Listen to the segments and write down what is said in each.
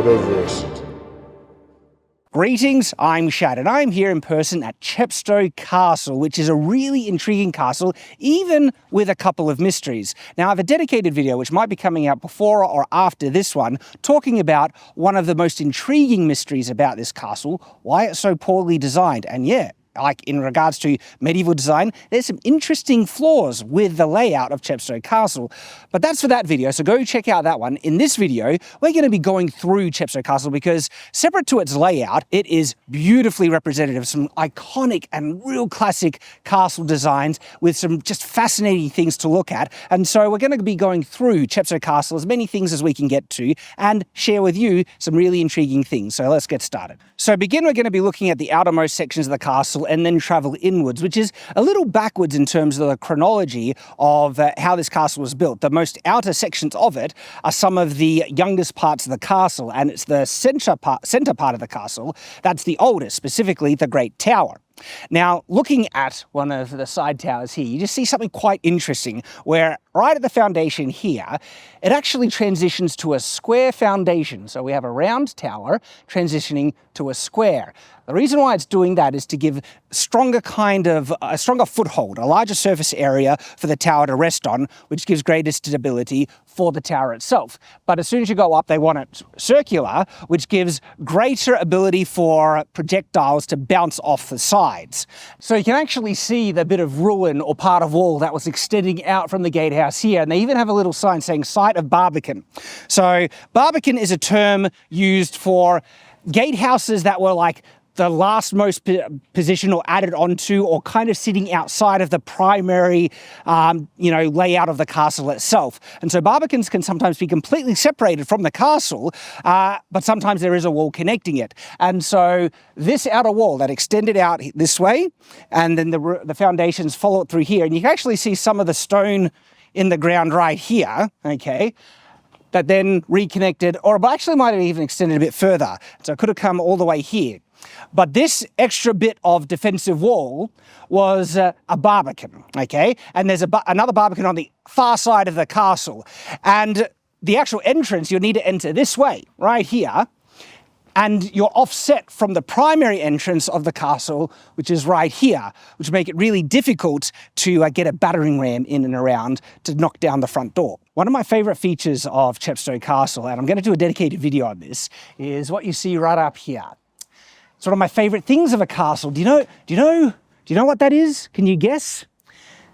Metaverse. Greetings, I'm Shad, and I'm here in person at Chepstow Castle, which is a really intriguing castle, even with a couple of mysteries. Now, I have a dedicated video, which might be coming out before or after this one, talking about one of the most intriguing mysteries about this castle, why it's so poorly designed, and yeah, like in regards to medieval design, there's some interesting flaws with the layout of Chepstow Castle. But that's for that video, so go check out that one. In this video, we're going to be going through Chepstow Castle because separate to its layout, it is beautifully representative of some iconic and real classic castle designs with some just fascinating things to look at. And so we're going to be going through Chepstow Castle, as many things as we can get to, and share with you some really intriguing things. So let's get started. So we're going to be looking at the outermost sections of the castle and then travel inwards, which is a little backwards in terms of the chronology of how this castle was built. The most outer sections of it are some of the youngest parts of the castle, and it's the center part of the castle that's the oldest, specifically the Great Tower. Now, looking at one of the side towers here, you just see something quite interesting, where right at the foundation here, it actually transitions to a square foundation. So we have a round tower transitioning to a square. The reason why it's doing that is to give a stronger foothold, a larger surface area for the tower to rest on, which gives greater stability for the tower itself. But as soon as you go up, they want it circular, which gives greater ability for projectiles to bounce off the sides. So you can actually see the bit of ruin or part of wall that was extending out from the gatehouse here. And they even have a little sign saying site of Barbican. So Barbican is a term used for gatehouses that were like the last most position or added onto or kind of sitting outside of the primary, layout of the castle itself. And so barbicans can sometimes be completely separated from the castle, but sometimes there is a wall connecting it. And so this outer wall that extended out this way, and then the foundations follow it through here, and you can actually see some of the stone in the ground right here, okay, that then reconnected, or actually might have even extended a bit further. So it could have come all the way here. But this extra bit of defensive wall was a barbican, okay? And there's another barbican on the far side of the castle. And the actual entrance, you'll need to enter this way, right here. And you're offset from the primary entrance of the castle, which is right here, which make it really difficult to get a battering ram in and around to knock down the front door. One of my favorite features of Chepstow Castle, and I'm going to do a dedicated video on this, is what you see right up here. It's one of my favorite things of a castle. Do you know what that is? Can you guess?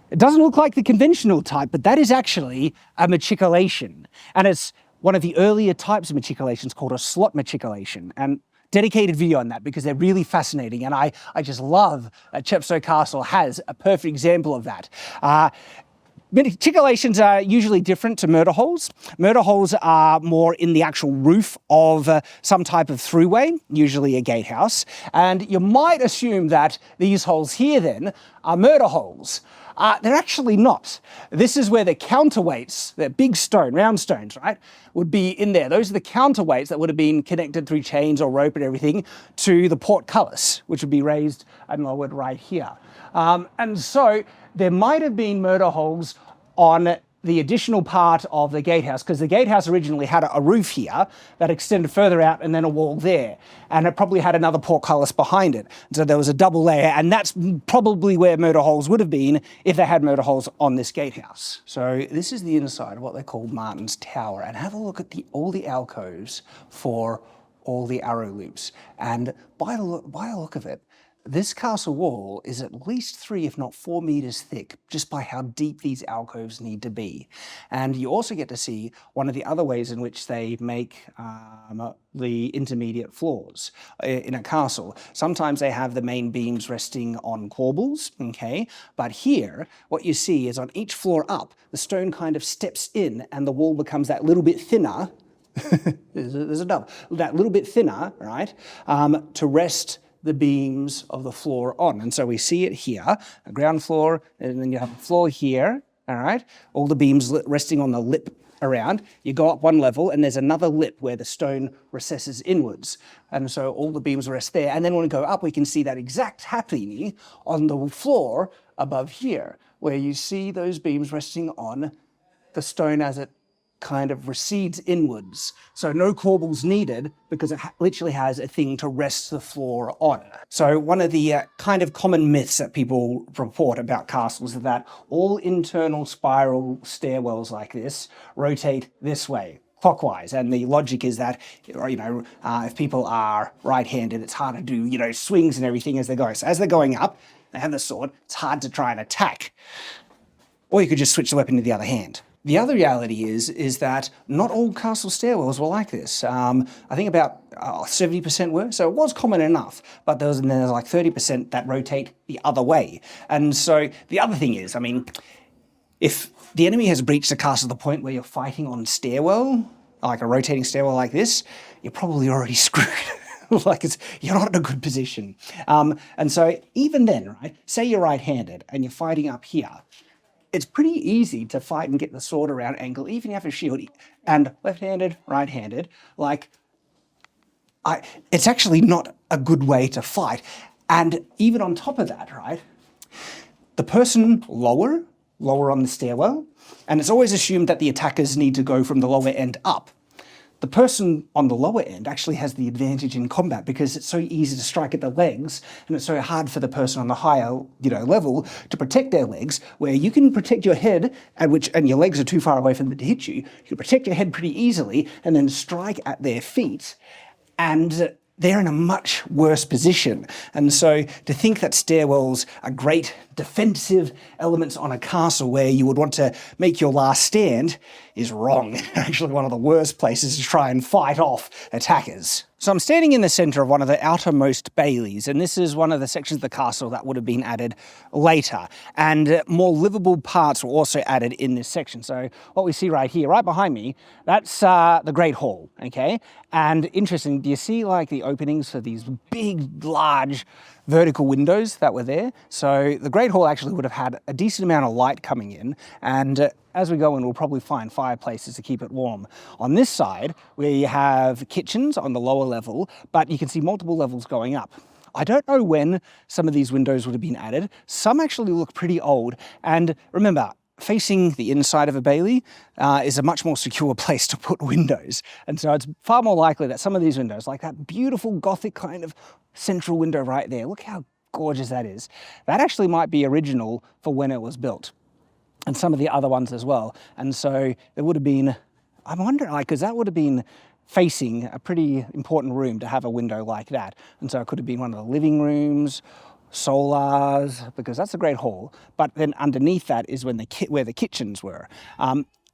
It doesn't look like the conventional type, but that is actually a matriculation. And it's one of the earlier types of matriculations called a slot matriculation. And dedicated video on that because they're really fascinating. And I just love that Chepstow Castle has a perfect example of that. Matriculations are usually different to murder holes. Murder holes are more in the actual roof of some type of throughway, usually a gatehouse. And you might assume that these holes here then are murder holes. They're actually not. This is where the counterweights, the big stone, round stones, right, would be in there. Those are the counterweights that would have been connected through chains or rope and everything to the portcullis, which would be raised and lowered right here. And so there might have been murder holes on the additional part of the gatehouse, because the gatehouse originally had a roof here that extended further out and then a wall there. And it probably had another portcullis behind it. So there was a double layer, and that's probably where murder holes would have been if they had murder holes on this gatehouse. So this is the inside of what they call Martin's Tower. And have a look at all the alcoves for all the arrow loops. And by the look of it, this castle wall is at least 3, if not 4 meters thick, just by how deep these alcoves need to be. And you also get to see one of the other ways in which they make the intermediate floors in a castle. Sometimes they have the main beams resting on corbels, okay? But here, what you see is on each floor up, the stone kind of steps in and the wall becomes that little bit thinner. There's a double. That little bit thinner, right, to rest the beams of the floor on. And so we see it here, a ground floor, and then you have a floor here, all right? All the beams resting on the lip around. You go up one level and there's another lip where the stone recesses inwards. And so all the beams rest there. And then when we go up, we can see that exact happening on the floor above here, where you see those beams resting on the stone as it kind of recedes inwards. So no corbels needed because it literally has a thing to rest the floor on. So one of the kind of common myths that people report about castles is that all internal spiral stairwells like this rotate this way, clockwise, and the logic is that, if people are right-handed, it's hard to do, swings and everything as they go. So as they're going up, they have the sword, it's hard to try and attack. Or you could just switch the weapon to the other hand. The other reality is that not all castle stairwells were like this. I think about 70% were, so it was common enough, but there's like 30% that rotate the other way. And so the other thing is, if the enemy has breached the castle to the point where you're fighting on stairwell, like a rotating stairwell like this, you're probably already screwed. You're not in a good position. And so even then, right, say you're right-handed and you're fighting up here, it's pretty easy to fight and get the sword around angle, even if you have a shield. And left-handed, right-handed, it's actually not a good way to fight. And even on top of that, right, the person lower on the stairwell, and it's always assumed that the attackers need to go from the lower end up. The person on the lower end actually has the advantage in combat because it's so easy to strike at the legs, and it's so hard for the person on the higher, level to protect their legs, where you can protect your head, and your legs are too far away from them to hit you. You can protect your head pretty easily and then strike at their feet, and they're in a much worse position. And so to think that stairwells are great defensive elements on a castle where you would want to make your last stand is wrong. Actually one of the worst places to try and fight off attackers. So I'm standing in the centre of one of the outermost baileys, and this is one of the sections of the castle that would have been added later. And more livable parts were also added in this section. So what we see right here, right behind me, that's the Great Hall, okay? And interesting, do you see the openings for these big, large vertical windows that were there? So the Great Hall actually would have had a decent amount of light coming in, and as we go in, we'll probably find fireplaces to keep it warm. On this side, we have kitchens on the lower level, but you can see multiple levels going up. I don't know when some of these windows would have been added. Some actually look pretty old, and remember, facing the inside of a bailey is a much more secure place to put windows. And so it's far more likely that some of these windows, like that beautiful Gothic kind of central window right there, look how gorgeous that is. That actually might be original for when it was built, and some of the other ones as well. And so there would have been, I'm wondering, because that would have been facing a pretty important room to have a window like that. And so it could have been one of the living rooms, solars, because that's a Great Hall. But then underneath that is where the kitchens were.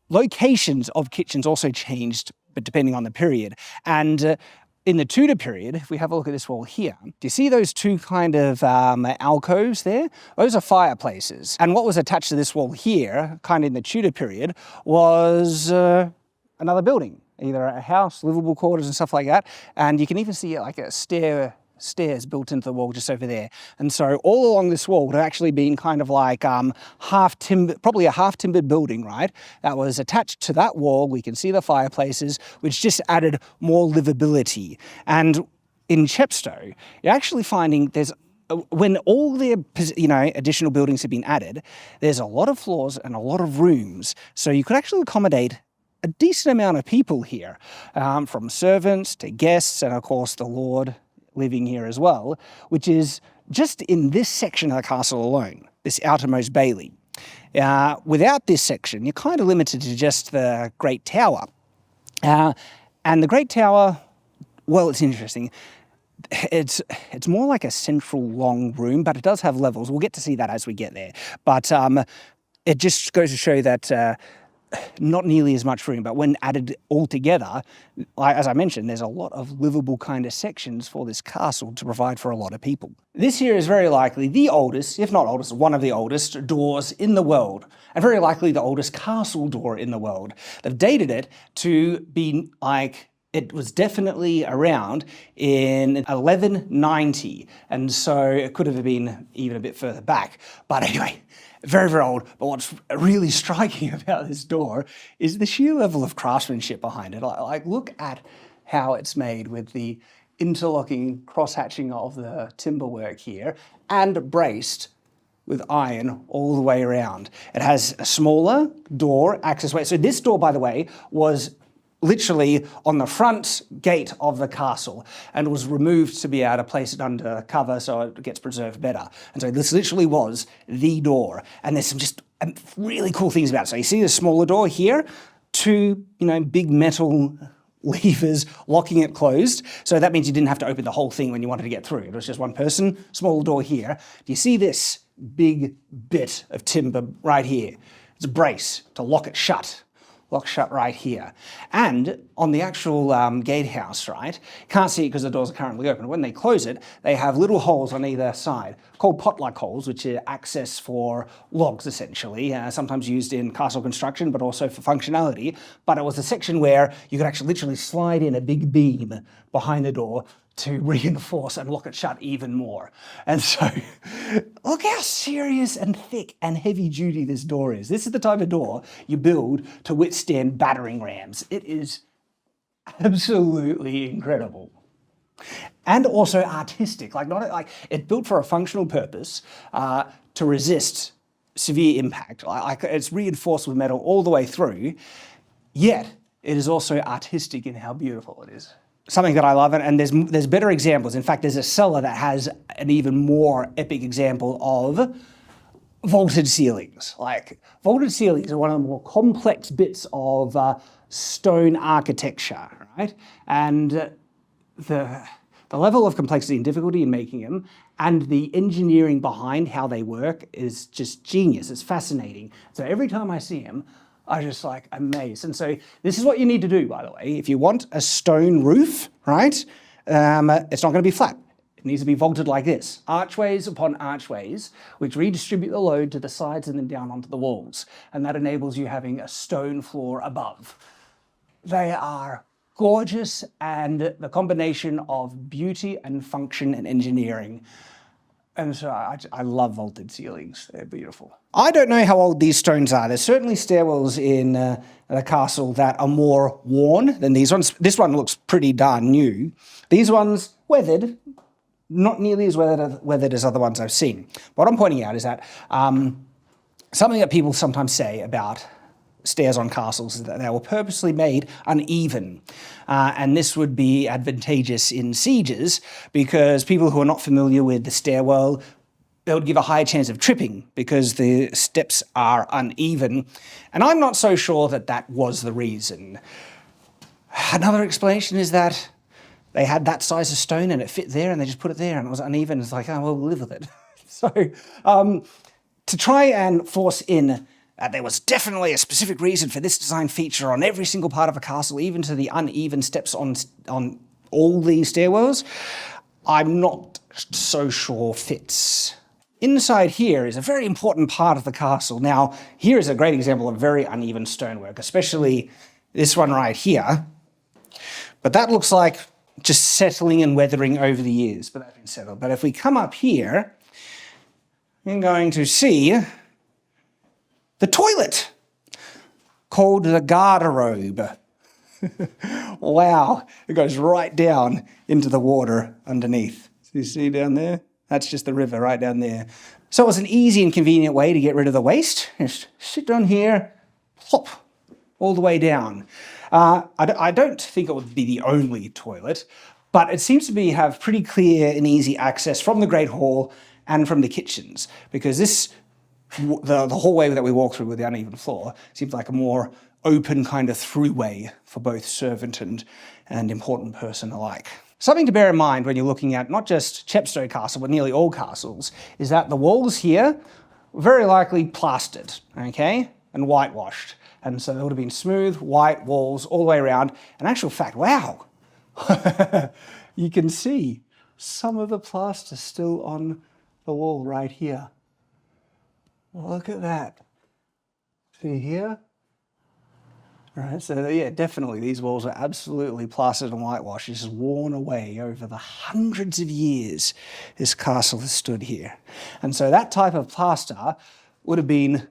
Locations of kitchens also changed, but depending on the period. And in the Tudor period, if we have a look at this wall here, do you see those two kind of alcoves there? Those are fireplaces. And what was attached to this wall here, kind of in the Tudor period, was another building, either a house, livable quarters and stuff like that. And you can even see like a stairs built into the wall just over there. And so all along this wall would have actually been kind of like probably a half-timbered building, right? That was attached to that wall. We can see the fireplaces, which just added more livability. And in Chepstow, you're actually finding when all the additional buildings have been added, there's a lot of floors and a lot of rooms. So you could actually accommodate a decent amount of people here, from servants to guests, and of course the Lord living here as well, which is just in this section of the castle alone, this outermost bailey. Without this section, you're kind of limited to just the Great Tower. And the Great Tower, well, it's interesting. It's more like a central long room, but it does have levels. We'll get to see that as we get there. But it just goes to show that not nearly as much room, but when added all together, as I mentioned, there's a lot of livable kind of sections for this castle to provide for a lot of people. This here is very likely the oldest, if not oldest, one of the oldest doors in the world, and very likely the oldest castle door in the world. They've dated it to be it was definitely around in 1190, and so it could have been even a bit further back. But anyway, very, very old. But what's really striking about this door is the sheer level of craftsmanship behind it. Look at how it's made with the interlocking cross-hatching of the timber work here, and braced with iron all the way around. It has a smaller door accessway. So this door, by the way, was literally on the front gate of the castle and was removed to be able to place it under cover so it gets preserved better. And so this literally was the door. And there's some just really cool things about it. So you see the smaller door here, two, big metal levers locking it closed. So that means you didn't have to open the whole thing when you wanted to get through. It was just one person, small door here. Do you see this big bit of timber right here? It's a brace to lock it shut. Locked shut right here. And on the actual gatehouse, right, can't see it because the doors are currently open. When they close it, they have little holes on either side called potluck holes, which are access for logs, essentially, sometimes used in castle construction, but also for functionality. But it was a section where you could actually literally slide in a big beam behind the door to reinforce and lock it shut even more. And so, look how serious and thick and heavy duty this door is. This is the type of door you build to withstand battering rams. It is absolutely incredible. And also artistic, it's built for a functional purpose to resist severe impact. It's reinforced with metal all the way through, yet it is also artistic in how beautiful it is. Something that I love, and there's better examples. In fact, there's a cellar that has an even more epic example of vaulted ceilings. Vaulted ceilings are one of the more complex bits of stone architecture, right? And the level of complexity and difficulty in making them and the engineering behind how they work is just genius. It's fascinating. So every time I see them, I just amazed. And so this is what you need to do, by the way. If you want a stone roof, right, it's not going to be flat. It needs to be vaulted like this. Archways upon archways, which redistribute the load to the sides and then down onto the walls. And that enables you having a stone floor above. They are gorgeous, and the combination of beauty and function and engineering. And so I love vaulted ceilings. They're beautiful. I don't know how old these stones are. There's certainly stairwells in the castle that are more worn than these ones. This one looks pretty darn new. These ones, weathered, not nearly as weathered as other ones I've seen. What I'm pointing out is that something that people sometimes say about stairs on castles is that they were purposely made uneven. And this would be advantageous in sieges because people who are not familiar with the stairwell, they would give a higher chance of tripping because the steps are uneven. And I'm not so sure that that was the reason. Another explanation is that they had that size of stone and it fit there and they just put it there and it was uneven. It's like, oh, well, we'll live with it. So to try and force in there was definitely a specific reason for this design feature on every single part of a castle, even to the uneven steps on all these stairwells, I'm not so sure fits. Inside here is a very important part of the castle. Now, here is a great example of very uneven stonework, especially this one right here. But that looks like just settling and weathering over the years, but that's been settled. But if we come up here, you're going to see the toilet, called the garderobe. Wow, it goes right down into the water underneath. So you see down there? That's just the river right down there. So it was an easy and convenient way to get rid of the waste. Just sit down here, plop, all the way down. I don't think it would be the only toilet, but it seems to have pretty clear and easy access from the Great Hall and from the kitchens, because the hallway that we walk through with the uneven floor seems like a more open kind of throughway for both servant and important person alike. Something to bear in mind when you're looking at not just Chepstow Castle, but nearly all castles, is that the walls here were very likely plastered, okay, and whitewashed. And so there would have been smooth, white walls all the way around. In actual fact, wow, you can see some of the plaster still on the wall right here. Look at that. See here? Right, so yeah, definitely these walls are absolutely plastered and whitewashed. It's just worn away over the hundreds of years this castle has stood here. And so that type of plaster would have been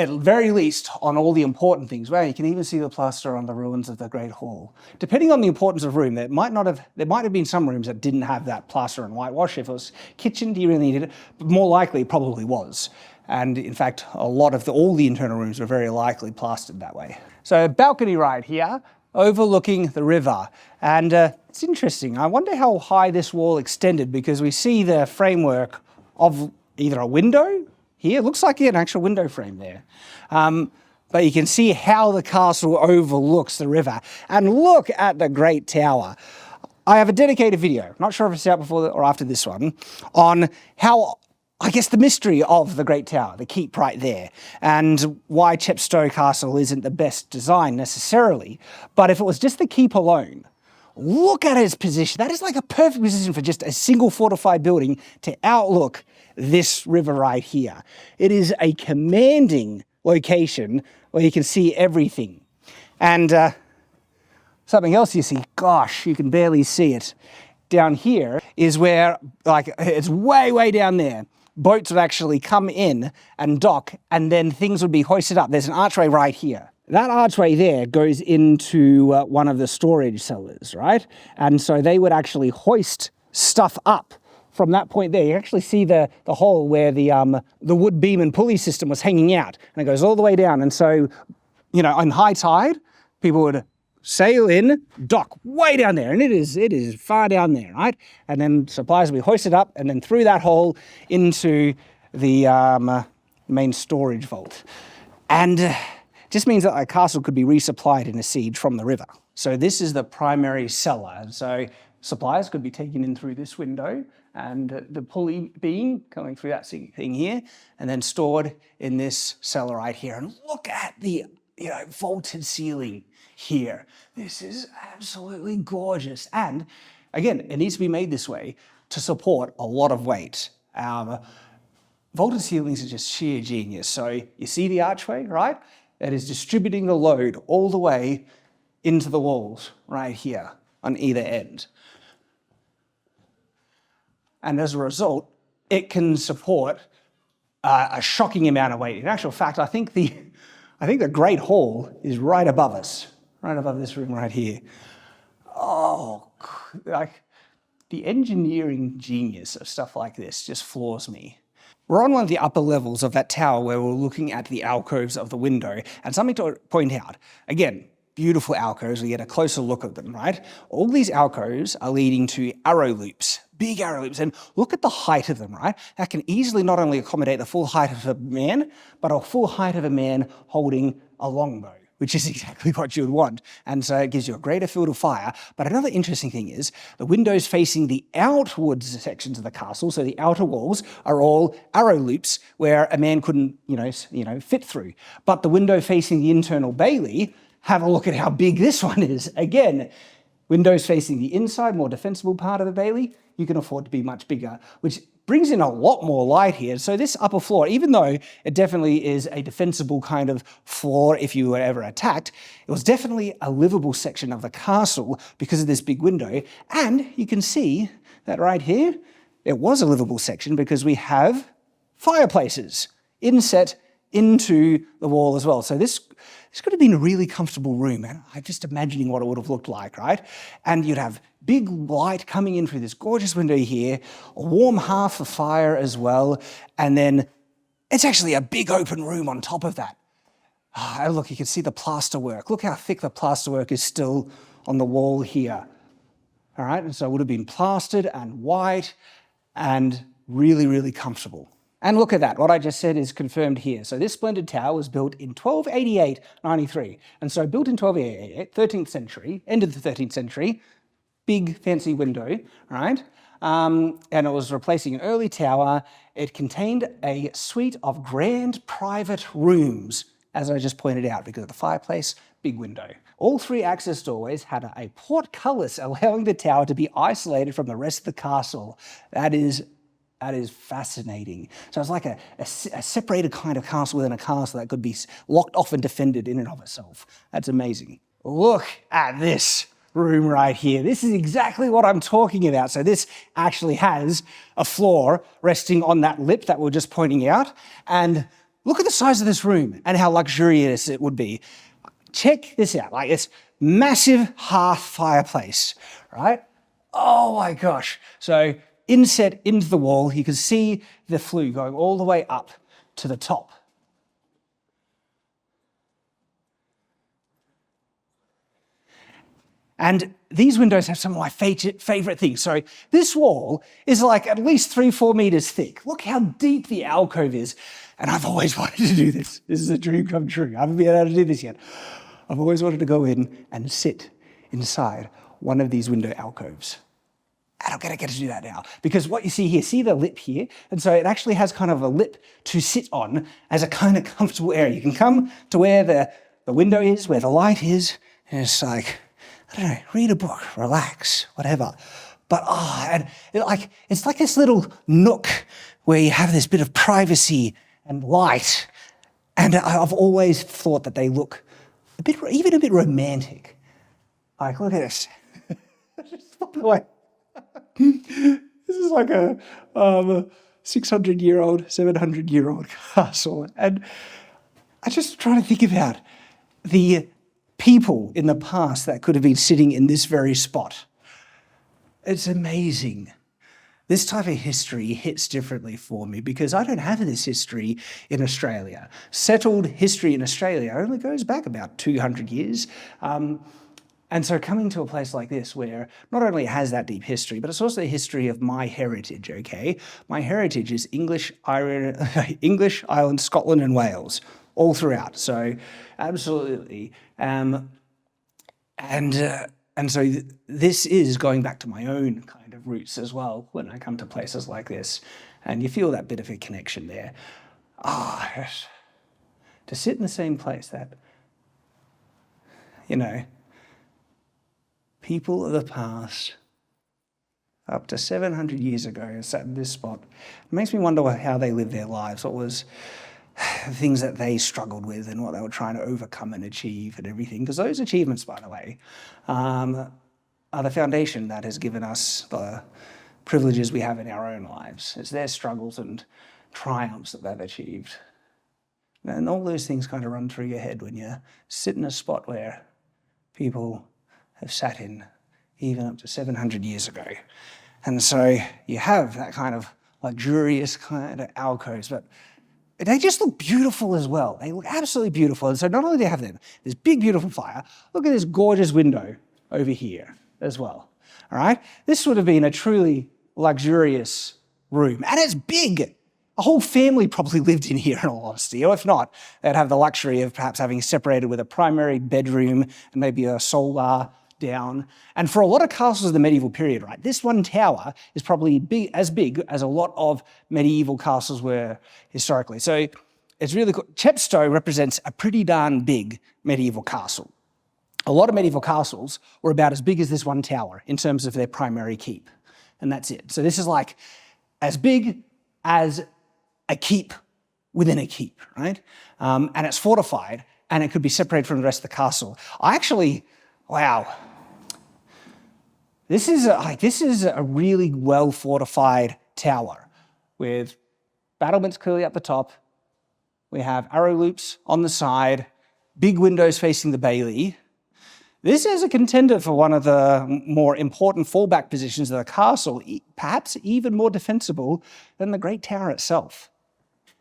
at very least on all the important things. Well, you can even see the plaster on the ruins of the Great Hall. Depending on the importance of room, there might have been some rooms that didn't have that plaster and whitewash. If it was kitchen, do you really need it? But more likely, it probably was. And in fact, all the internal rooms were very likely plastered that way. So balcony right here, overlooking the river. And it's interesting. I wonder how high this wall extended, because we see the framework of either a window here. It looks like an actual window frame there. But you can see how the castle overlooks the river. And look at the Great Tower. I have a dedicated video, not sure if it's out before or after this one, on how, I guess, the mystery of the Great Tower, the keep right there, and why Chepstow Castle isn't the best design necessarily. But if it was just the keep alone, look at its position. That is like a perfect position for just a single fortified building to outlook this river right here. It is a commanding location where you can see everything. And something else you see, gosh, you can barely see it. Down here is where, like, it's way, way down there. Boats would actually come in and dock, and then things would be hoisted up. There's an archway right here. That archway there goes into one of the storage cellars, right? And so they would actually hoist stuff up from that point there. You actually see the hole where the wood beam and pulley system was hanging out, and it goes all the way down. And so, you know, on high tide, people would sail in, dock way down there, and it is far down there, right? And then supplies will be hoisted up and then through that hole into the main storage vault. And just means that a castle could be resupplied in a siege from the river. So this is the primary cellar. And so supplies could be taken in through this window, and the pulley beam coming through that thing here, and then stored in this cellar right here. And look at the vaulted ceiling here. This is absolutely gorgeous. And again, it needs to be made this way to support a lot of weight. Vaulted ceilings are just sheer genius. So you see the archway, right? That is distributing the load all the way into the walls right here on either end. And as a result, it can support a shocking amount of weight. In actual fact, I think the Great Hall is right above us, right above this room right here. Oh, like the engineering genius of stuff like this just floors me. We're on one of the upper levels of that tower where we're looking at the alcoves of the window, and something to point out. Again, beautiful alcoves, we get a closer look at them, right? All these alcoves are leading to arrow loops, big arrow loops, and look at the height of them, right? That can easily not only accommodate the full height of a man, but a full height of a man holding a longbow, which is exactly what you would want. And so it gives you a greater field of fire. But another interesting thing is the windows facing the outwards sections of the castle, so the outer walls, are all arrow loops where a man couldn't, fit through. But the window facing the internal bailey, have a look at how big this one is. Again, windows facing the inside, more defensible part of the bailey, you can afford to be much bigger, which brings in a lot more light here. So this upper floor, even though it definitely is a defensible kind of floor if you were ever attacked, it was definitely a livable section of the castle because of this big window. And you can see that right here, it was a livable section because we have fireplaces inset into the wall as well. So this could have been a really comfortable room, and I'm just imagining what it would have looked like, right? And you'd have big light coming in through this gorgeous window here, a warm hearth for fire as well, and then it's actually a big open room on top of that. Oh, look, you can see the plasterwork. Look how thick the plasterwork is still on the wall here. All right, and so it would have been plastered and white and really, really comfortable. And look at that, what I just said is confirmed here. So this splendid tower was built in 1288-93. And so built in 1288, 13th century, end of the 13th century, big fancy window, right? And it was replacing an early tower. It contained a suite of grand private rooms, as I just pointed out, because of the fireplace, big window. All three access doorways had a portcullis, allowing the tower to be isolated from the rest of the castle. That is fascinating. So it's like a separated kind of castle within a castle that could be locked off and defended in and of itself. That's amazing. Look at this room right here. This is exactly what I'm talking about. So this actually has a floor resting on that lip that we were just pointing out. And look at the size of this room and how luxurious it would be. Check this out, like this massive hearth fireplace, right? Oh my gosh. So inset into the wall, you can see the flue going all the way up to the top. And these windows have some of my favorite things. So this wall is like at least 3-4 meters thick. Look how deep the alcove is. And I've always wanted to do this. This is a dream come true. I haven't been able to do this yet. I've always wanted to go in and sit inside one of these window alcoves. And I'm going to get to do that now. Because what you see here, see the lip here? And so it actually has kind of a lip to sit on as a kind of comfortable area. You can come to where the window is, where the light is, and it's like, I don't know, read a book, relax, whatever. But it's like this little nook where you have this bit of privacy and light. And I've always thought that they look even a bit romantic. Like, look at this. Just pop it away. This is like a 600-year-old, 700-year-old castle. And I just try to think about the people in the past that could have been sitting in this very spot. It's amazing. This type of history hits differently for me because I don't have this history in Australia. Settled history in Australia only goes back about 200 years. And so coming to a place like this where not only it has that deep history, but it's also the history of my heritage, okay? My heritage is English, Ireland, Scotland, and Wales, all throughout. So absolutely. And so this is going back to my own kind of roots as well when I come to places like this. And you feel that bit of a connection there. To sit in the same place that, people of the past, up to 700 years ago, sat in this spot. It makes me wonder how they lived their lives. What was the things that they struggled with and what they were trying to overcome and achieve and everything. Because those achievements, by the way, are the foundation that has given us the privileges we have in our own lives. It's their struggles and triumphs that they've achieved. And all those things kind of run through your head when you sit in a spot where people have sat in even up to 700 years ago. And so you have that kind of luxurious kind of alcoves, but they just look beautiful as well. They look absolutely beautiful. And so not only do they have this big, beautiful fire, look at this gorgeous window over here as well. All right? This would have been a truly luxurious room. And it's big. A whole family probably lived in here, in all honesty. Or if not, they'd have the luxury of perhaps having separated with a primary bedroom and maybe a solar down. And for a lot of castles of the medieval period, right, this one tower is probably as big as a lot of medieval castles were historically. So it's really cool. Chepstow represents a pretty darn big medieval castle. A lot of medieval castles were about as big as this one tower in terms of their primary keep. And that's it. So this is like as big as a keep within a keep, right? And it's fortified and it could be separated from the rest of the castle. Wow. This is a really well fortified tower with battlements clearly up the top. We have arrow loops on the side, big windows facing the bailey. This is a contender for one of the more important fallback positions of the castle, perhaps even more defensible than the Great Tower itself.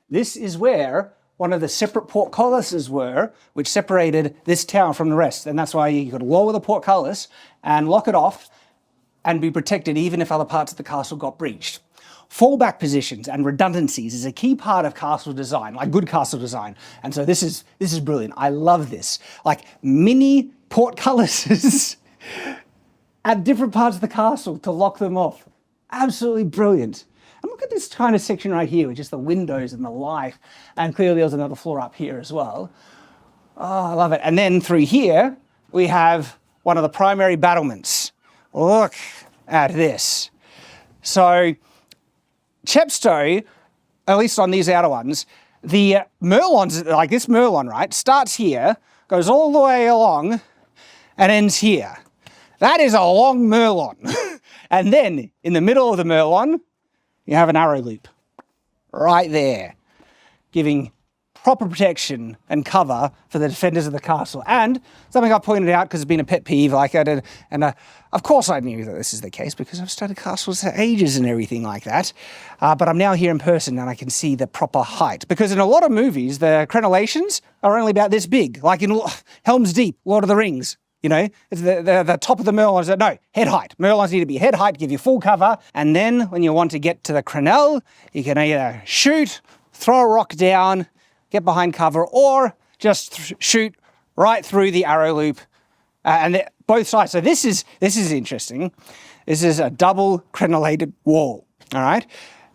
This is where one of the separate portcullises were, which separated this tower from the rest. And that's why you could lower the portcullis and lock it off and be protected even if other parts of the castle got breached. Fallback positions and redundancies is a key part of castle design, like good castle design. And so this is brilliant. I love this. Like mini portcullises at different parts of the castle to lock them off. Absolutely brilliant. And look at this kind of section right here with just the windows and the light. And clearly there's another floor up here as well. Oh, I love it. And then through here, we have one of the primary battlements. Look at this. So Chepstow, at least on these outer ones, the merlons, like this merlon, right, starts here, goes all the way along, and ends here. That is a long merlon. And then in the middle of the merlon, you have an arrow loop right there, giving proper protection and cover for the defenders of the castle. And something I pointed out because it's been a pet peeve, of course I knew that this is the case because I've studied castles for ages and everything like that. But I'm now here in person and I can see the proper height. Because in a lot of movies, the crenellations are only about this big, like in Helm's Deep, Lord of the Rings. You know, it's the top of the Merlins. No, head height. Merlins need to be head height, give you full cover. And then when you want to get to the crenelle, you can either shoot, throw a rock down, get behind cover, or just shoot right through the arrow loop both sides. So this is interesting. This is a double crenellated wall, all right?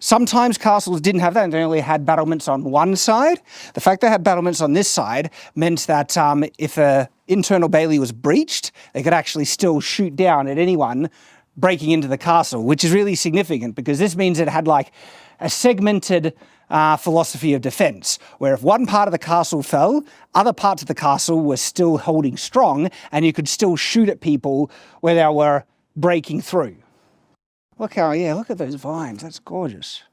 Sometimes castles didn't have that and they only had battlements on one side. The fact they had battlements on this side meant that if an internal bailey was breached, they could actually still shoot down at anyone breaking into the castle, which is really significant because this means it had like a segmented philosophy of defense, where if one part of the castle fell, other parts of the castle were still holding strong and you could still shoot at people where they were breaking through. Look at those vines, that's gorgeous.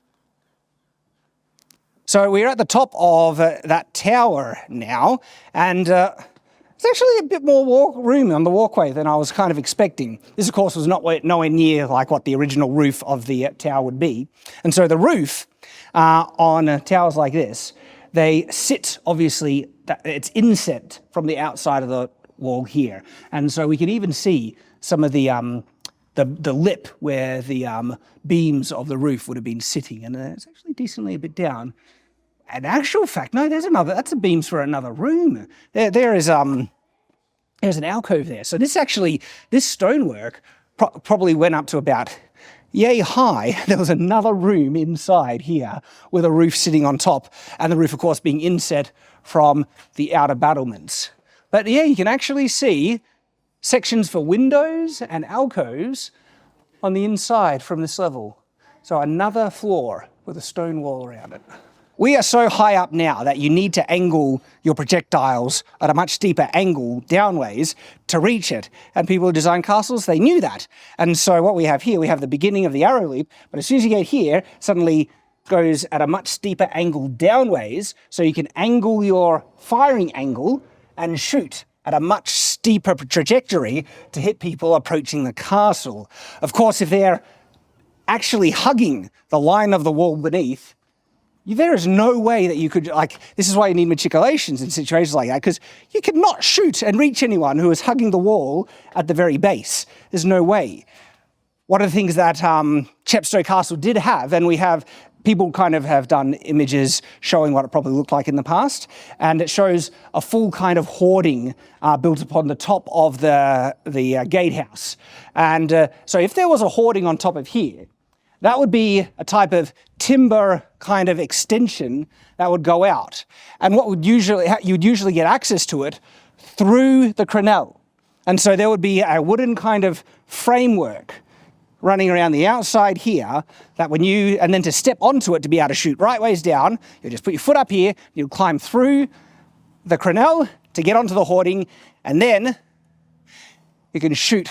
So we're at the top of that tower now, and it's actually a bit more room on the walkway than I was kind of expecting. This, of course, was nowhere near like what the original roof of the tower would be. And so the roof on towers like this, they sit, obviously, it's inset from the outside of the wall here. And so we can even see some of the lip where the beams of the roof would have been sitting, and it's actually decently a bit down. In actual fact, no, that's the beams for another room. There's an alcove there. So this stonework probably went up to about yay high. There was another room inside here with a roof sitting on top, and the roof, of course, being inset from the outer battlements. But yeah, you can actually see sections for windows and alcoves on the inside from this level. So another floor with a stone wall around it. We are so high up now that you need to angle your projectiles at a much steeper angle downways to reach it. And people who design castles, they knew that. And so what we have here, we have the beginning of the arrow loop, but as soon as you get here, suddenly goes at a much steeper angle downways, so you can angle your firing angle and shoot at a much steeper trajectory to hit people approaching the castle. Of course, if they're actually hugging the line of the wall beneath, there is no way that you could, this is why you need matriculations in situations like that, because you could not shoot and reach anyone who is hugging the wall at the very base. There's no way. One of the things that Chepstow Castle did have, and people kind of have done images showing what it probably looked like in the past, and it shows a full kind of hoarding built upon the top of the gatehouse. And so if there was a hoarding on top of here, that would be a type of timber kind of extension that would go out. And you'd usually get access to it through the crenelle. And so there would be a wooden kind of framework running around the outside here that and then to step onto it to be able to shoot right ways down, you just put your foot up here, you climb through the crenelle to get onto the hoarding, and then you can shoot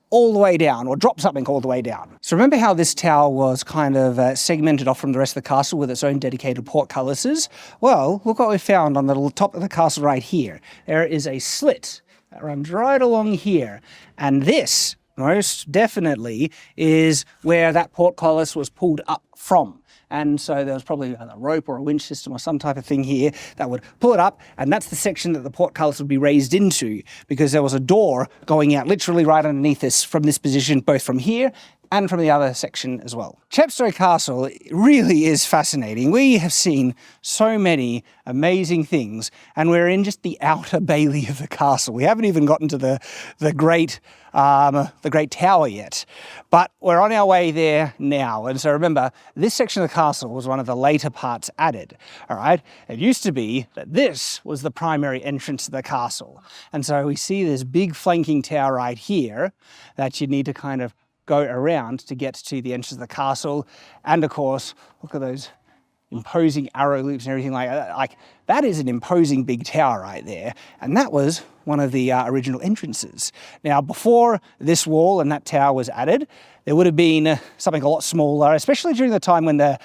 all the way down, or drop something all the way down. So remember how this tower was kind of segmented off from the rest of the castle with its own dedicated portcullises? Well, look what we found on the little top of the castle right here. There is a slit that runs right along here, and this most definitely is where that portcullis was pulled up from. And so there was probably a rope or a winch system or some type of thing here that would pull it up, and that's the section that the portcullis would be raised into, because there was a door going out literally right underneath this from this position, both from here and from the other section as well. Chepstow Castle really is fascinating. We have seen so many amazing things, and we're in just the outer bailey of the castle. We haven't even gotten to the great tower yet, but we're on our way there now. And so remember, this section of the castle was one of the later parts added. All right, it used to be that this was the primary entrance to the castle, and so we see this big flanking tower right here that you need to kind of go around to get to the entrance of the castle. And of course, look at those imposing arrow loops and everything like that. That is an imposing big tower right there. And that was one of the original entrances. Now, before this wall and that tower was added, there would have been something a lot smaller, especially during the time when the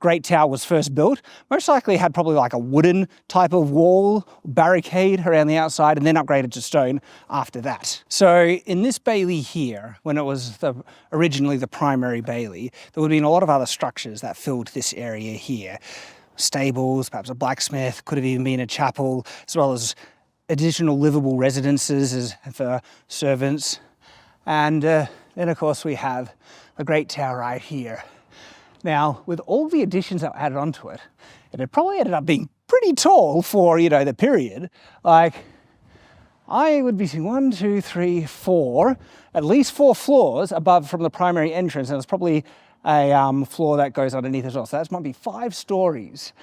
Great Tower was first built. Most likely it had probably like a wooden type of wall, barricade around the outside, and then upgraded to stone after that. So in this bailey here, when it was originally the primary bailey, there would have been a lot of other structures that filled this area here. Stables, perhaps a blacksmith, could have even been a chapel, as well as additional livable residences for servants. And then of course we have the Great Tower right here. Now, with all the additions that were added onto it, it had probably ended up being pretty tall for, you know, the period. Like, I would be seeing 1, 2, 3, 4, at least 4 floors above from the primary entrance, and there's probably a floor that goes underneath as well. So that might be 5 stories.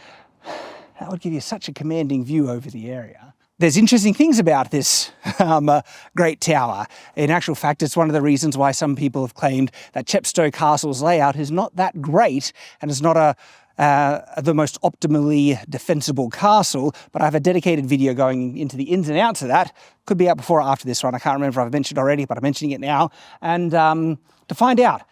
That would give you such a commanding view over the area. There's interesting things about this Great Tower. In actual fact, it's one of the reasons why some people have claimed that Chepstow Castle's layout is not that great and is not the most optimally defensible castle, but I have a dedicated video going into the ins and outs of that. Could be out before or after this one. I can't remember if I've mentioned it already, but I'm mentioning it now. And to find out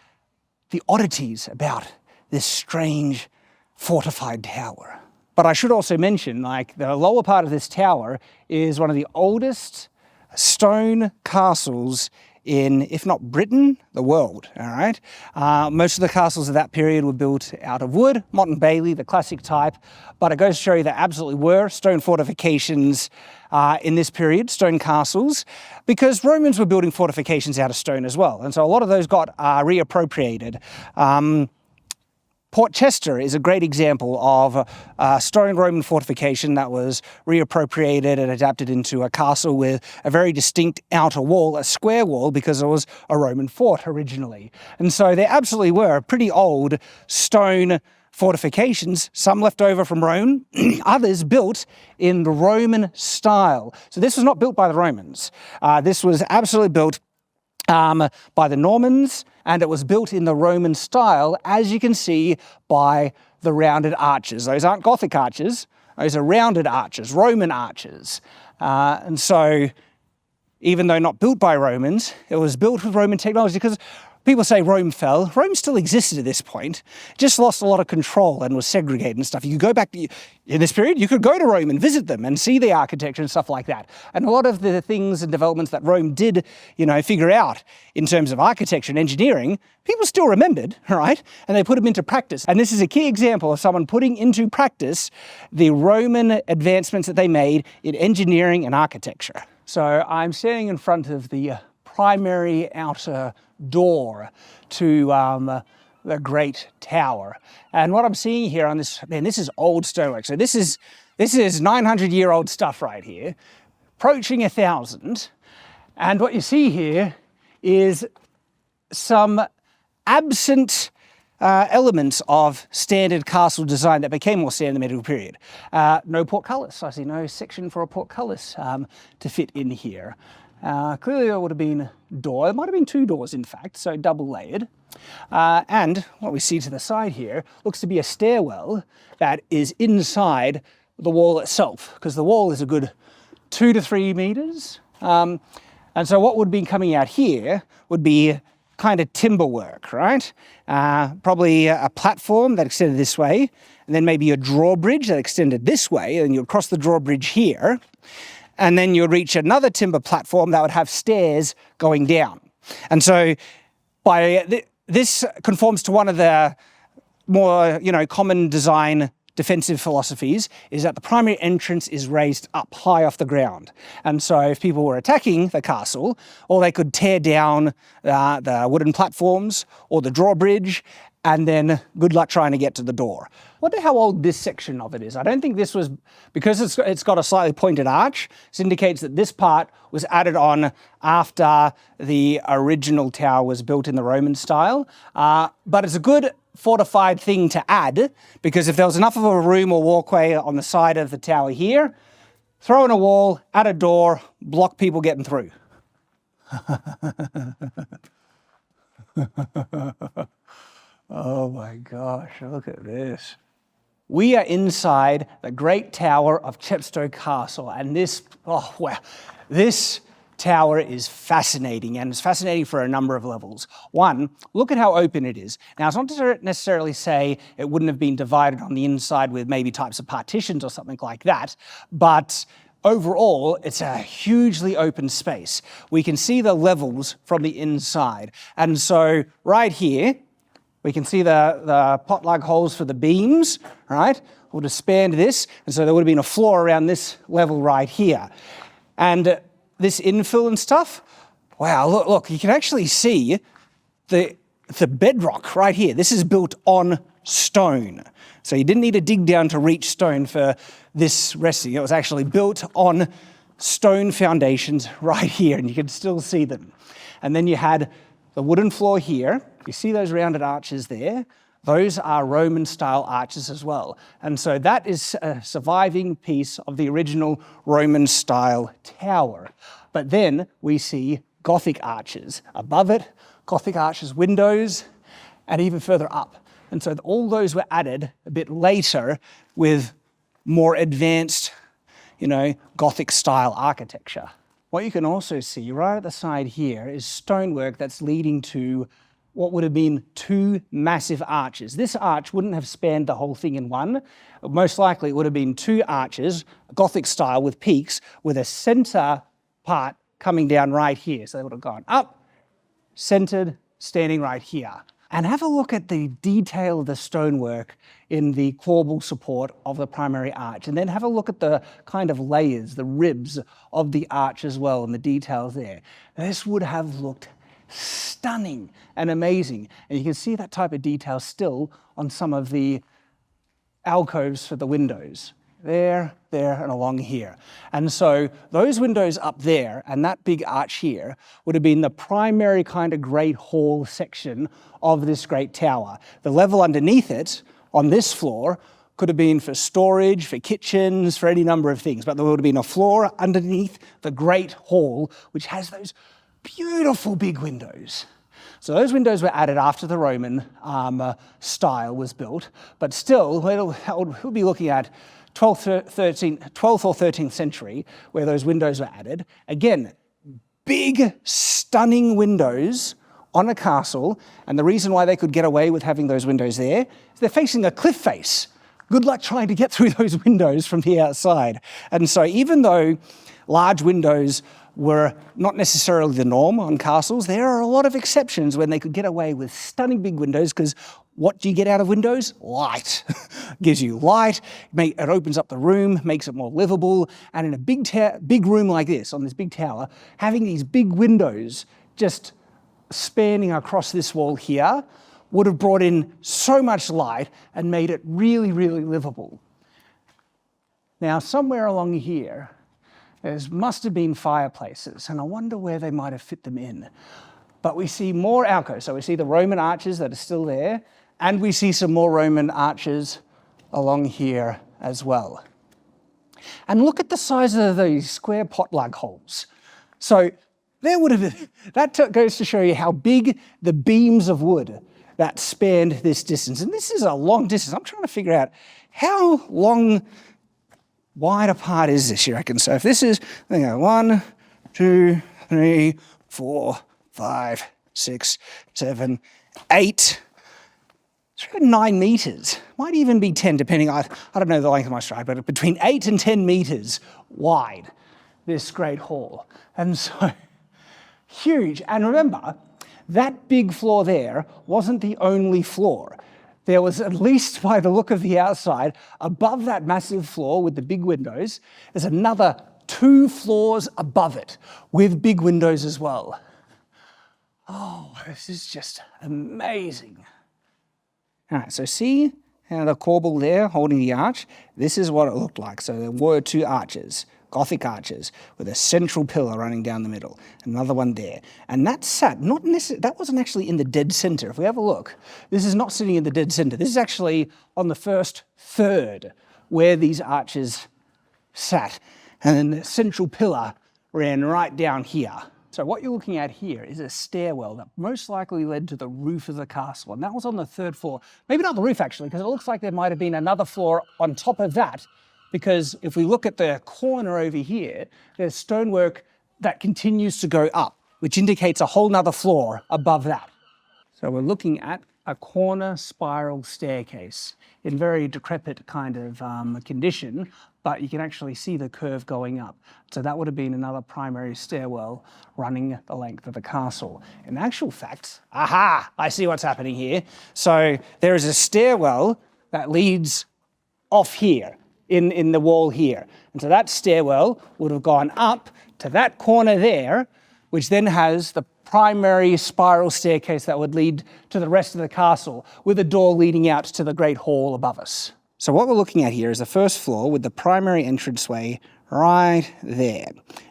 the oddities about this strange fortified tower. But I should also mention, like, the lower part of this tower is one of the oldest stone castles in, if not Britain, the world, all right? Most of the castles of that period were built out of wood, motte and bailey, the classic type, but it goes to show you there absolutely were stone fortifications in this period, stone castles, because Romans were building fortifications out of stone as well, and so a lot of those got reappropriated. Port Chester is a great example of a stone Roman fortification that was reappropriated and adapted into a castle with a very distinct outer wall, a square wall, because it was a Roman fort originally. And so there absolutely were pretty old stone fortifications, some left over from Rome, others built in the Roman style. So this was not built by the Romans. This was absolutely built by the Normans, and it was built in the Roman style, as you can see by the rounded arches. Those aren't Gothic arches, those are rounded arches, Roman arches. And so, even though not built by Romans, it was built with Roman technology, because people say Rome fell. Rome still existed at this point, just lost a lot of control and was segregated and stuff. You could go back to, in this period, you could go to Rome and visit them and see the architecture and stuff like that. And a lot of the things and developments that Rome did, you know, figure out in terms of architecture and engineering, people still remembered, right? And they put them into practice. And this is a key example of someone putting into practice the Roman advancements that they made in engineering and architecture. So I'm standing in front of the primary outer door to the Great Tower. And what I'm seeing here on this, man, this is old stonework. So this is 900-year-old stuff right here, approaching 1,000. And what you see here is some absent elements of standard castle design that became more standard in the medieval period. No portcullis. I see no section for a portcullis to fit in here. Clearly there would have been a door. There might have been 2 doors, in fact, so double layered. And what we see to the side here looks to be a stairwell that is inside the wall itself, because the wall is a good 2 to 3 meters. And so what would be coming out here would be kind of timber work, right? Probably a platform that extended this way, and then maybe a drawbridge that extended this way, and you'd cross the drawbridge here. And then you'd reach another timber platform that would have stairs going down. And so this conforms to one of the more, common design defensive philosophies, is that the primary entrance is raised up high off the ground. And so if people were attacking the castle, or they could tear down the wooden platforms or the drawbridge, and then good luck trying to get to the door. Wonder how old this section of it is. I don't think this was, because it's got a slightly pointed arch, this indicates that this part was added on after the original tower was built in the Roman style. But it's a good fortified thing to add, because if there was enough of a room or walkway on the side of the tower here, throw in a wall, add a door, block people getting through. Oh my gosh, look at this. We are inside the Great Tower of Chepstow Castle, and this tower is fascinating, and it's fascinating for a number of levels. One, look at how open it is. Now, it's not to necessarily say it wouldn't have been divided on the inside with maybe types of partitions or something like that, but overall, it's a hugely open space. We can see the levels from the inside. And so right here, we can see the pot-lug holes for the beams, right? Would have spanned this, and so there would have been a floor around this level right here. And this infill and stuff, wow, look, you can actually see the bedrock right here. This is built on stone. So you didn't need to dig down to reach stone for this resting. It was actually built on stone foundations right here, and you can still see them. And then you had the wooden floor here. You see those rounded arches there? Those are Roman-style arches as well. And so that is a surviving piece of the original Roman-style tower. But then we see Gothic arches above it, Gothic arches, windows, and even further up. And so all those were added a bit later with more advanced, Gothic-style architecture. What you can also see right at the side here is stonework that's leading to what would have been two massive arches. This arch wouldn't have spanned the whole thing in one. Most likely it would have been two arches, Gothic style with peaks, with a center part coming down right here. So they would have gone up, centered, standing right here. And have a look at the detail of the stonework in the corbel support of the primary arch. And then have a look at the kind of layers, the ribs of the arch as well, and the details there. This would have looked stunning and amazing. And you can see that type of detail still on some of the alcoves for the windows. There, and along here. And so those windows up there and that big arch here would have been the primary kind of great hall section of this great tower. The level underneath it on this floor could have been for storage, for kitchens, for any number of things. But there would have been a floor underneath the great hall, which has those beautiful big windows. So those windows were added after the Roman style was built, but still we'll be looking at 12th or 13th century where those windows were added. Again, big, stunning windows on a castle, and the reason why they could get away with having those windows there is they're facing a cliff face. Good luck trying to get through those windows from the outside. And so even though large windows were not necessarily the norm on castles, there are a lot of exceptions when they could get away with stunning big windows, because what do you get out of windows? Light. Gives you light, it opens up the room, makes it more livable, and in a big room like this, on this big tower, having these big windows just spanning across this wall here would have brought in so much light and made it really, really livable. Now, somewhere along here, there must have been fireplaces, and I wonder where they might have fit them in. But we see more alcoves. So we see the Roman arches that are still there, and we see some more Roman arches along here as well. And look at the size of these square pot-lug holes. So there would have been, that goes to show you how big the beams of wood that spanned this distance. And this is a long distance. I'm trying to figure out how wide apart is this, you reckon? So if this is, 1, 2, 3, 4, 5, 6, 7, 8, it's around 9 meters. Might even be 10, depending, I don't know the length of my stride, but between 8 and 10 meters wide, this great hall. And so, huge. And remember, that big floor there wasn't the only floor. There was, at least by the look of the outside, above that massive floor with the big windows, there's another 2 floors above it with big windows as well. Oh, this is just amazing. All right, so see how the corbel there holding the arch? This is what it looked like. So there were 2 arches, Gothic arches, with a central pillar running down the middle, another one there. And that sat, that wasn't actually in the dead center. If we have a look, this is not sitting in the dead center. This is actually on the first third where these arches sat. And then the central pillar ran right down here. So what you're looking at here is a stairwell that most likely led to the roof of the castle. And that was on the 3rd floor. Maybe not the roof, actually, because it looks like there might have been another floor on top of that. Because if we look at the corner over here, there's stonework that continues to go up, which indicates a whole nother floor above that. So we're looking at a corner spiral staircase in very decrepit kind of condition, but you can actually see the curve going up. So that would have been another primary stairwell running the length of the castle. In actual fact, aha, I see what's happening here. So there is a stairwell that leads off here, in the wall here. And so that stairwell would have gone up to that corner there, which then has the primary spiral staircase that would lead to the rest of the castle, with a door leading out to the great hall above us. So what we're looking at here is the first floor with the primary entranceway right there.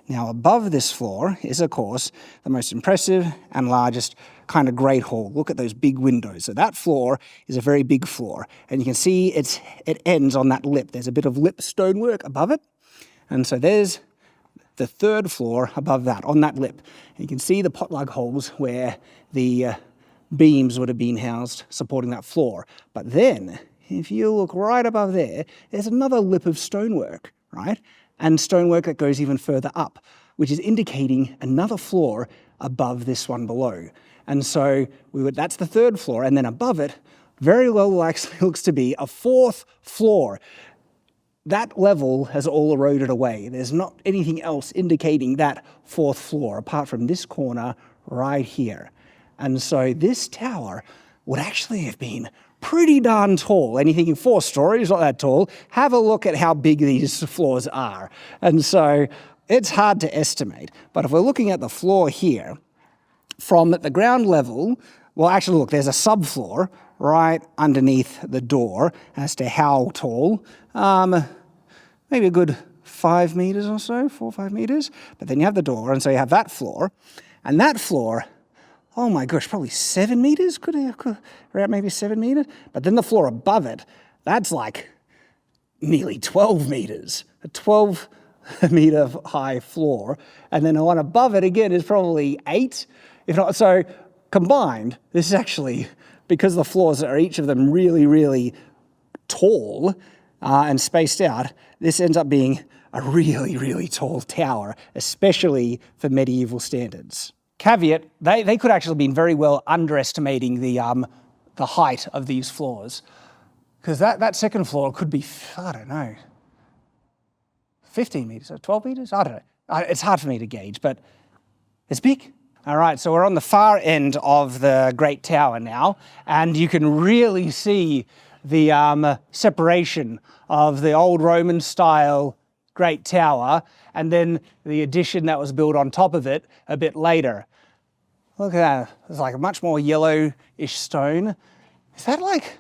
Now above this floor is, of course, the most impressive and largest kind of great hall. Look at those big windows. So that floor is a very big floor, and you can see it ends on that lip. There's a bit of lip stonework above it, and so there's the third floor above that, on that lip. And you can see the potluck holes where the beams would have been housed supporting that floor. But then, if you look right above there, there's another lip of stonework, right? And stonework that goes even further up, which is indicating another floor above this one below. And so that's the third floor, and then above it, very well looks to be a fourth floor. That level has all eroded away. There's not anything else indicating that fourth floor apart from this corner right here. And so this tower would actually have been pretty darn tall. Anything in 4 stories, not that tall. Have a look at how big these floors are. And so it's hard to estimate. But if we're looking at the floor here, from the ground level, well, actually, look, there's a subfloor right underneath the door as to how tall. Maybe a good 5 meters or so, 4 or 5 meters. But then you have the door, and so you have that floor. And that floor, oh my gosh, probably 7 meters? Could around maybe 7 meters? But then the floor above it, that's like nearly 12 meters. A 12-meter high floor. And then the one above it, again, is probably 8. If not, so combined, this is actually, because the floors are each of them really, really tall and spaced out, this ends up being a really, really tall tower, especially for medieval standards. Caveat, they could actually have been very well underestimating the height of these floors, because that second floor could be, I don't know, 15 meters or 12 meters? I don't know. It's hard for me to gauge, but it's big. All right, so we're on the far end of the Great Tower now, and you can really see the separation of the old Roman-style Great Tower and then the addition that was built on top of it a bit later. Look at that. It's like a much more yellowish stone. Is that like,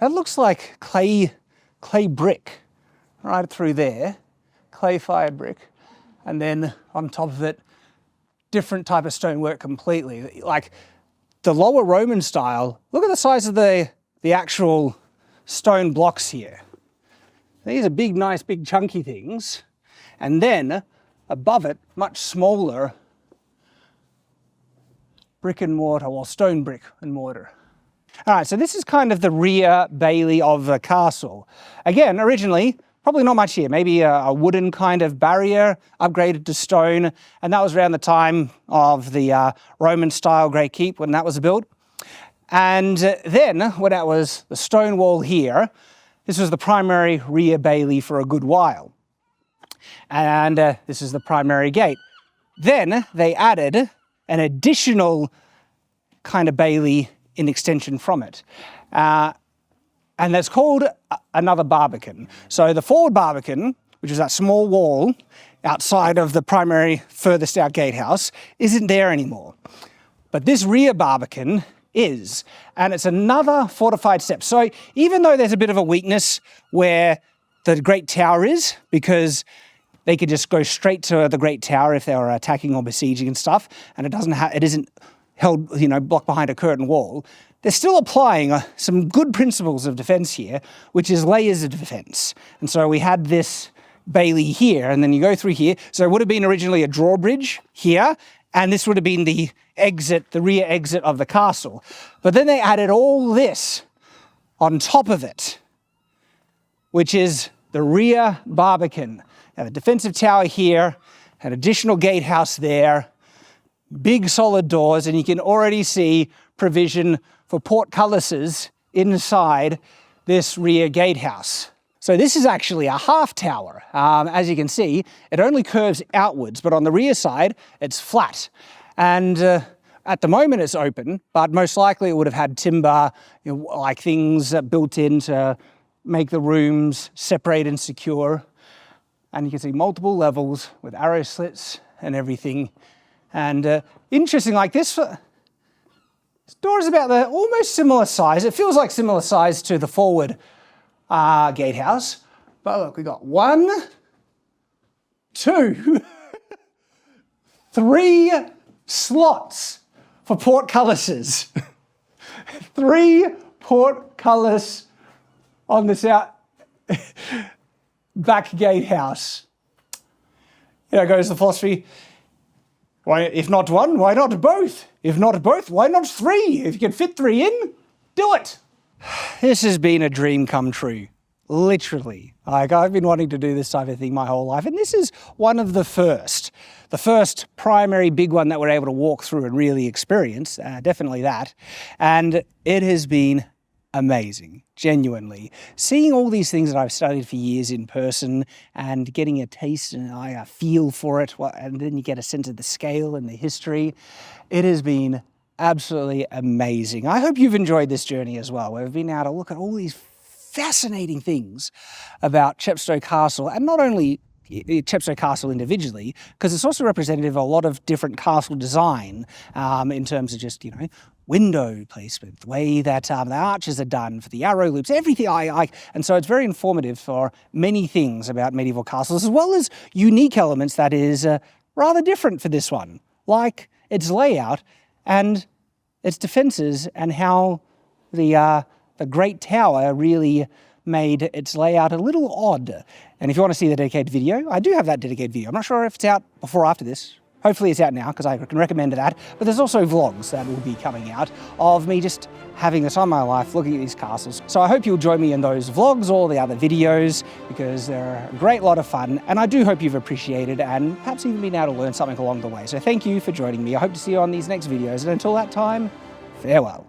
that looks like clay brick right through there, clay-fired brick, and then on top of it, different type of stonework completely. Like the lower Roman style, look at the size of the actual stone blocks here. These are big, nice, big chunky things. And then above it, much smaller brick and mortar, or stone brick and mortar. All right, so this is kind of the rear bailey of the castle. Again, originally, probably not much here, maybe a wooden kind of barrier upgraded to stone, and that was around the time of the Roman-style Great Keep when that was built. And then, when that was the stone wall here, this was the primary rear bailey for a good while. And this is the primary gate. Then they added an additional kind of bailey in extension from it. And that's called another barbican. So the forward barbican, which is that small wall outside of the primary furthest out gatehouse, isn't there anymore. But this rear barbican is, and it's another fortified step. So even though there's a bit of a weakness where the Great Tower is, because they could just go straight to the Great Tower if they were attacking or besieging and stuff, and it isn't held, blocked behind a curtain wall, they're still applying some good principles of defense here, which is layers of defense. And so we had this bailey here, and then you go through here. So it would have been originally a drawbridge here, and this would have been the exit, the rear exit of the castle. But then they added all this on top of it, which is the rear barbican. They have a defensive tower here, an additional gatehouse there, big solid doors, and you can already see provision for portcullises inside this rear gatehouse. So this is actually a half tower. As you can see, it only curves outwards, but on the rear side, it's flat. And at the moment it's open, but most likely it would have had timber, like things built in to make the rooms separate and secure. And you can see multiple levels with arrow slits and everything. And interesting, like this door is about the almost similar size. It feels like similar size to the forward gatehouse. But look, we got 1, 2, 3 slots for portcullises. 3 portcullis on this back gatehouse. Here goes the philosophy. Why, if not one, why not both? If not both, why not 3? If you can fit 3 in, do it. This has been a dream come true, literally. Like, I've been wanting to do this type of thing my whole life, and this is one of the first primary big one that we're able to walk through and really experience, definitely that. And it has been amazing, genuinely. Seeing all these things that I've studied for years in person and getting a taste and a feel for it, and then you get a sense of the scale and the history, it has been absolutely amazing. I hope you've enjoyed this journey as well. We've been able to look at all these fascinating things about Chepstow Castle, and not only Chepstow Castle individually, because it's also representative of a lot of different castle design in terms of just, window placement, the way that the arches are done, for the arrow loops, everything. And so it's very informative for many things about medieval castles, as well as unique elements that is rather different for this one, like its layout and its defences, and how the Great Tower really made its layout a little odd. And if you want to see the dedicated video, I do have that dedicated video. I'm not sure if it's out before or after this. Hopefully it's out now, because I can recommend that. But there's also vlogs that will be coming out of me just having the time of my life looking at these castles. So I hope you'll join me in those vlogs or the other videos, because they're a great lot of fun. And I do hope you've appreciated and perhaps even been able to learn something along the way. So thank you for joining me. I hope to see you on these next videos. And until that time, farewell.